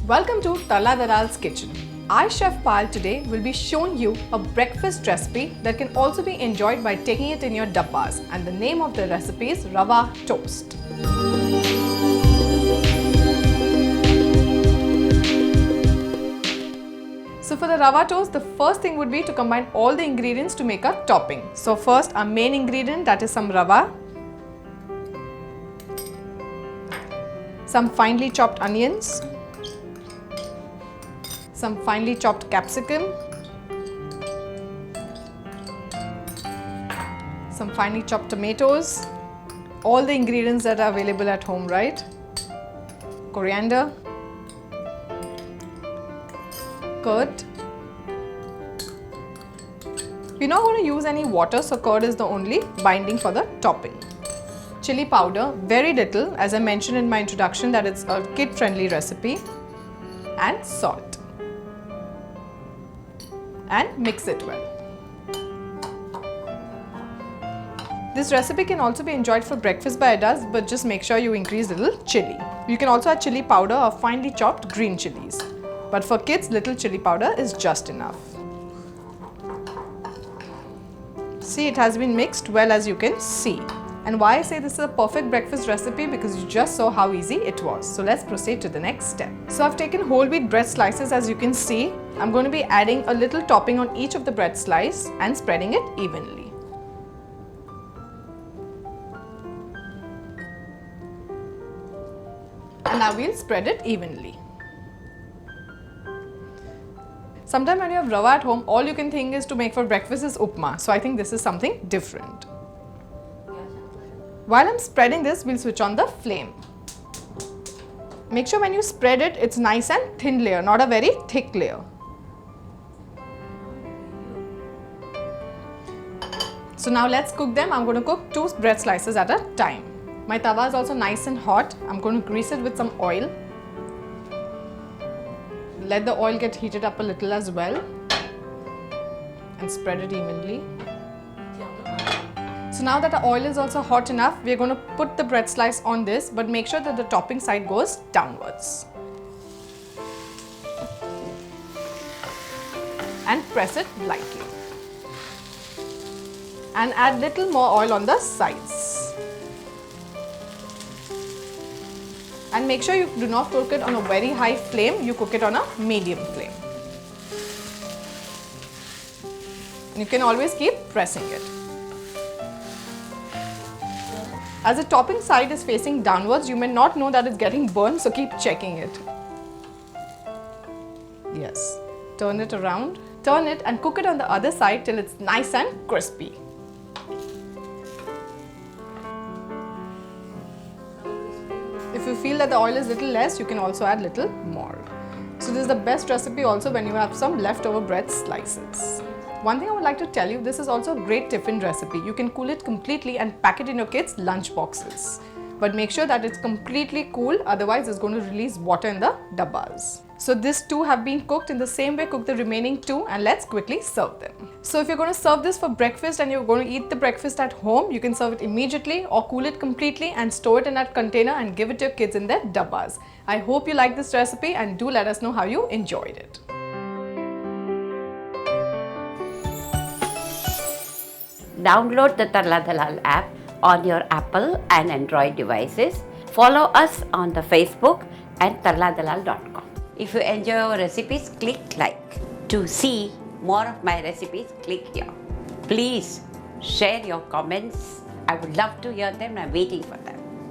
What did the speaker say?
Welcome to Tarla Dalal's kitchen. I, Chef Pal, today will be showing you a breakfast recipe that can also be enjoyed by taking it in your dabbas, and the name of the recipe is Rava Toast. So for the Rava Toast, the first thing would be to combine all the ingredients to make a topping. So first, our main ingredient, that is some rava, some finely chopped onions, some finely chopped capsicum, some finely chopped tomatoes, all the ingredients that are available at home, right? Coriander, curd. We're not going to use any water, so curd is the only binding for the topping. Chilli powder, very little, as I mentioned in my introduction that it's a kid-friendly recipe, and salt. And mix it well. This recipe can also be enjoyed for breakfast by adults, but just make sure you increase a little chilli. You can also add chilli powder or finely chopped green chilies. But for kids, little chilli powder is just enough. See, it has been mixed well, as you can see. And why I say this is a perfect breakfast recipe, because you just saw how easy it was. So let's proceed to the next step. So I've taken whole wheat bread slices, as you can see. I'm going to be adding a little topping on each of the bread slice and spreading it evenly. And now we'll spread it evenly. Sometimes when you have rava at home, all you can think is to make for breakfast is upma. So I think this is something different. While I'm spreading this, we'll switch on the flame. Make sure when you spread it, it's nice and thin layer, not a very thick layer. So now let's cook them. I'm going to cook 2 bread slices at a time. My tawa is also nice and hot. I'm going to grease it with some oil. Let the oil get heated up a little as well. And spread it evenly. So now that the oil is also hot enough, we're going to put the bread slice on this, but make sure that the topping side goes downwards. And press it lightly. And add little more oil on the sides. And make sure you do not cook it on a very high flame, you cook it on a medium flame. You can always keep pressing it. As the topping side is facing downwards, you may not know that it's getting burnt, so keep checking it. Yes. Turn it around. Turn it and cook it on the other side till it's nice and crispy. If you feel that the oil is little less, you can also add little more. So this is the best recipe also when you have some leftover bread slices. One thing I would like to tell you, this is also a great tiffin recipe. You can cool it completely and pack it in your kids' lunch boxes. But make sure that it's completely cool, otherwise it's going to release water in the dabbas. So these 2 have been cooked in the same way. Cook the remaining 2 and let's quickly serve them. So if you're going to serve this for breakfast and you're going to eat the breakfast at home, you can serve it immediately or cool it completely and store it in that container and give it to your kids in their dabbas. I hope you like this recipe and do let us know how you enjoyed it. Download the Tarla Dalal app on your Apple and Android devices. Follow us on the Facebook and tarladalal.com. If you enjoy our recipes, click like. To see more of my recipes, click here. Please share your comments. I would love to hear them. I'm waiting for them.